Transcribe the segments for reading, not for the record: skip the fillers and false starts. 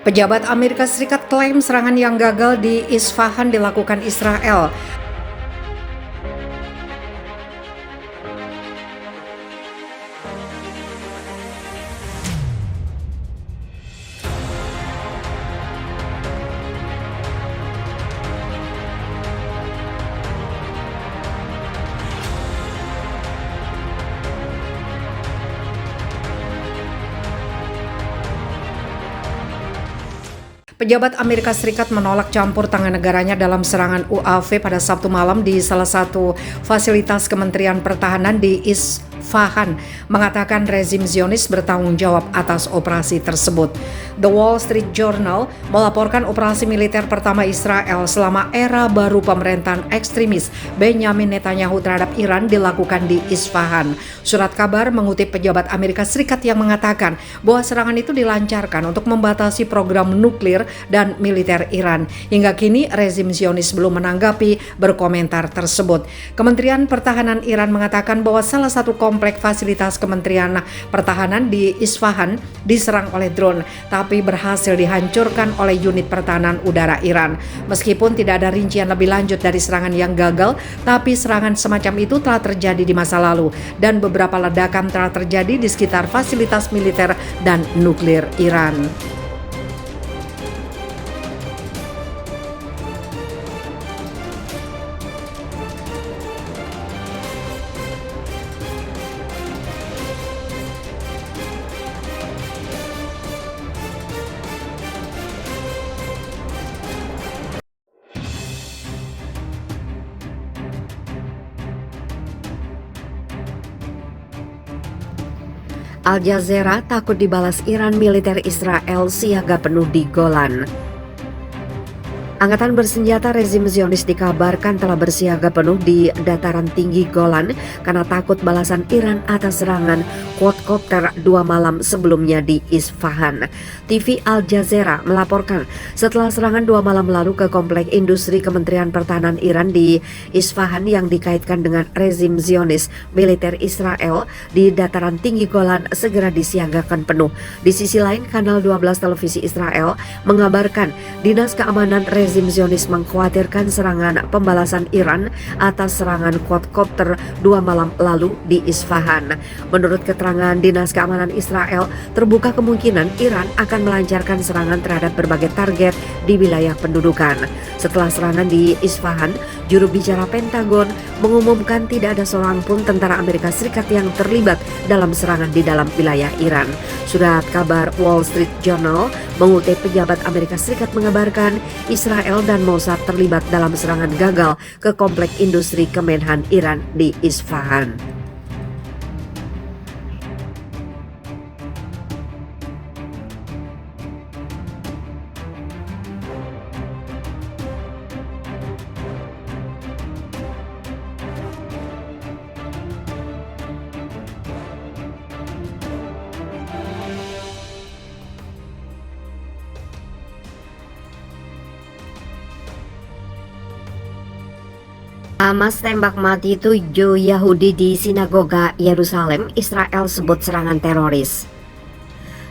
Pejabat Amerika Serikat klaim serangan yang gagal di Isfahan dilakukan Israel. Pejabat Amerika Serikat menolak campur tangan negaranya dalam serangan UAV pada Sabtu malam di salah satu fasilitas Kementerian Pertahanan di Isfahan, mengatakan rezim Zionis bertanggung jawab atas operasi tersebut. The Wall Street Journal melaporkan operasi militer pertama Israel selama era baru pemerintahan ekstremis Benjamin Netanyahu terhadap Iran dilakukan di Isfahan. Surat kabar mengutip pejabat Amerika Serikat yang mengatakan bahwa serangan itu dilancarkan untuk membatasi program nuklir dan militer Iran. Hingga kini rezim Zionis belum menanggapi berkomentar tersebut. Kementerian Pertahanan Iran mengatakan bahwa salah satu komplek fasilitas Kementerian Pertahanan di Isfahan diserang oleh drone, tapi berhasil dihancurkan oleh unit pertahanan udara Iran. Meskipun tidak ada rincian lebih lanjut dari serangan yang gagal, tapi serangan semacam itu telah terjadi di masa lalu dan beberapa ledakan telah terjadi di sekitar fasilitas militer dan nuklir Iran. Al Jazeera takut dibalas Iran, militer Israel siaga penuh di Golan. Angkatan bersenjata rezim Zionis dikabarkan telah bersiaga penuh di dataran tinggi Golan karena takut balasan Iran atas serangan quadcopter 2 malam sebelumnya di Isfahan. TV Al Jazeera melaporkan setelah serangan 2 malam lalu ke komplek industri Kementerian Pertahanan Iran di Isfahan yang dikaitkan dengan rezim Zionis, militer Israel di dataran tinggi Golan segera disiagakan penuh. Di sisi lain, Kanal 12 televisi Israel mengabarkan Dinas Keamanan rezim Zionis mengkhawatirkan serangan pembalasan Iran atas serangan quadcopter 2 malam lalu di Isfahan. Menurut keterangan Dinas Keamanan Israel, terbuka kemungkinan Iran akan melancarkan serangan terhadap berbagai target di wilayah pendudukan. Setelah serangan di Isfahan, juru bicara Pentagon mengumumkan tidak ada seorang pun tentara Amerika Serikat yang terlibat dalam serangan di dalam wilayah Iran. Surat kabar Wall Street Journal mengutip pejabat Amerika Serikat mengabarkan Israel dan Mossad terlibat dalam serangan gagal ke komplek industri Kemenhan Iran di Isfahan. Hamas tembak mati 7 Yahudi di sinagoga Yerusalem, Israel sebut serangan teroris.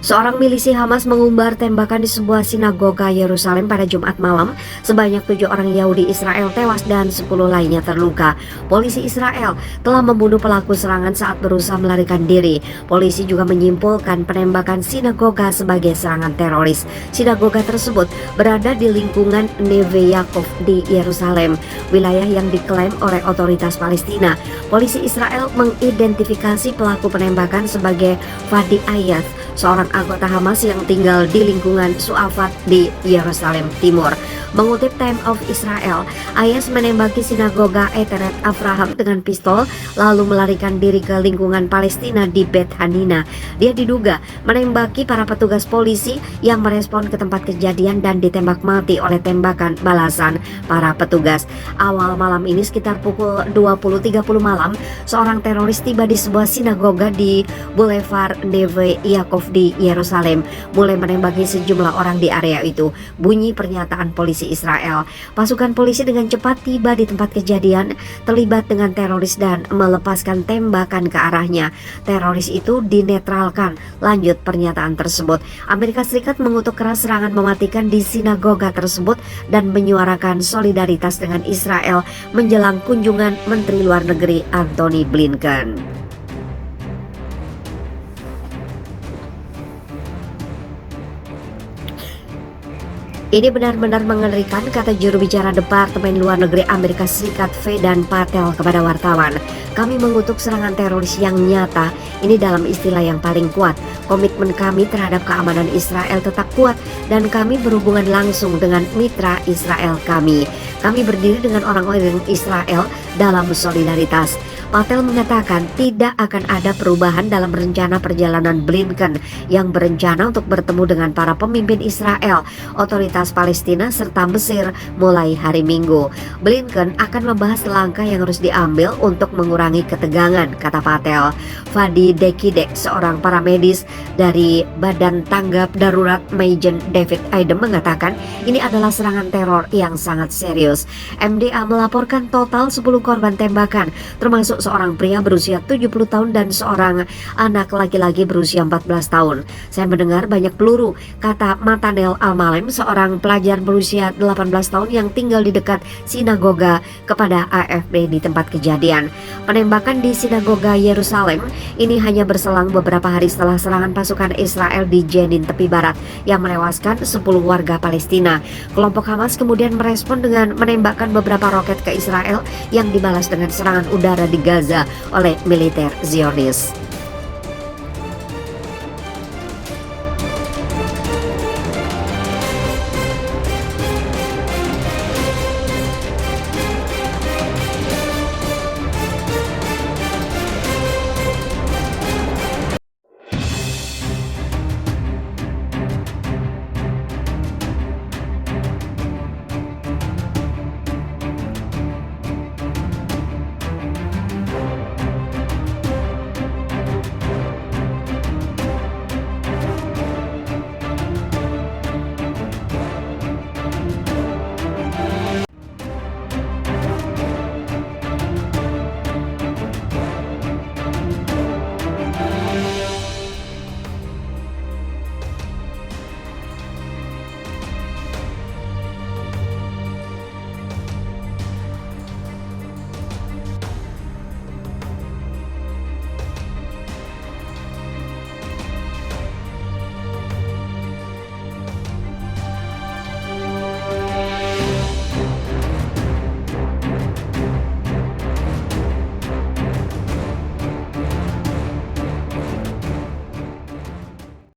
Seorang milisi Hamas mengumbar tembakan di sebuah sinagoga Yerusalem pada Jumat malam. Sebanyak 7 orang Yahudi Israel tewas dan 10 lainnya terluka. Polisi Israel telah membunuh pelaku serangan saat berusaha melarikan diri. Polisi juga menyimpulkan penembakan sinagoga sebagai serangan teroris. Sinagoga tersebut berada di lingkungan Neve Yaakov di Yerusalem, wilayah yang diklaim oleh otoritas Palestina. Polisi Israel mengidentifikasi pelaku penembakan sebagai Fadi Ayaz, seorang anggota Hamas yang tinggal di lingkungan Su'afat di Yerusalem Timur. Mengutip Time of Israel, Ayaz menembaki sinagoga Eteret Avraham dengan pistol lalu melarikan diri ke lingkungan Palestina di Bet Hanina. Dia diduga menembaki para petugas polisi yang merespon ke tempat kejadian dan ditembak mati oleh tembakan balasan para petugas. Awal malam ini sekitar pukul 20.30 malam, seorang teroris tiba di sebuah sinagoga di Boulevard Neve Yaakov di Yerusalem mulai menembaki sejumlah orang di area itu, bunyi pernyataan polisi Israel. Pasukan polisi dengan cepat tiba di tempat kejadian, terlibat dengan teroris dan melepaskan tembakan ke arahnya. Teroris itu dinetralkan. Lanjut pernyataan tersebut. Amerika Serikat mengutuk keras serangan mematikan di sinagoga tersebut dan menyuarakan solidaritas dengan Israel menjelang kunjungan Menteri Luar Negeri Antony Blinken. Ini benar-benar mengerikan, kata juru bicara Departemen Luar Negeri Amerika Serikat Vedant Patel kepada wartawan. Kami mengutuk serangan teroris yang nyata, ini dalam istilah yang paling kuat. Komitmen kami terhadap keamanan Israel tetap kuat dan kami berhubungan langsung dengan mitra Israel kami. Kami berdiri dengan orang-orang Israel dalam solidaritas. Patel mengatakan tidak akan ada perubahan dalam rencana perjalanan Blinken yang berencana untuk bertemu dengan para pemimpin Israel, otoritas Palestina serta Mesir mulai hari Minggu. Blinken akan membahas langkah yang harus diambil untuk mengurangi ketegangan, kata Patel. Fadi Dekide, seorang paramedis dari Badan Tanggap Darurat Majen David Adem mengatakan ini adalah serangan teror yang sangat serius. MDA melaporkan total 10 korban tembakan, termasuk seorang pria berusia 70 tahun dan seorang anak laki-laki berusia 14 tahun. Saya mendengar banyak peluru, kata Matanel Al-Malem, seorang pelajar berusia 18 tahun yang tinggal di dekat sinagoga kepada AFP di tempat kejadian. Penembakan di sinagoga Yerusalem ini hanya berselang beberapa hari setelah serangan pasukan Israel di Jenin tepi barat yang menewaskan 10 warga Palestina. Kelompok Hamas kemudian merespon dengan menembakkan beberapa roket ke Israel yang dibalas dengan serangan udara di Gaza oleh militer Zionis.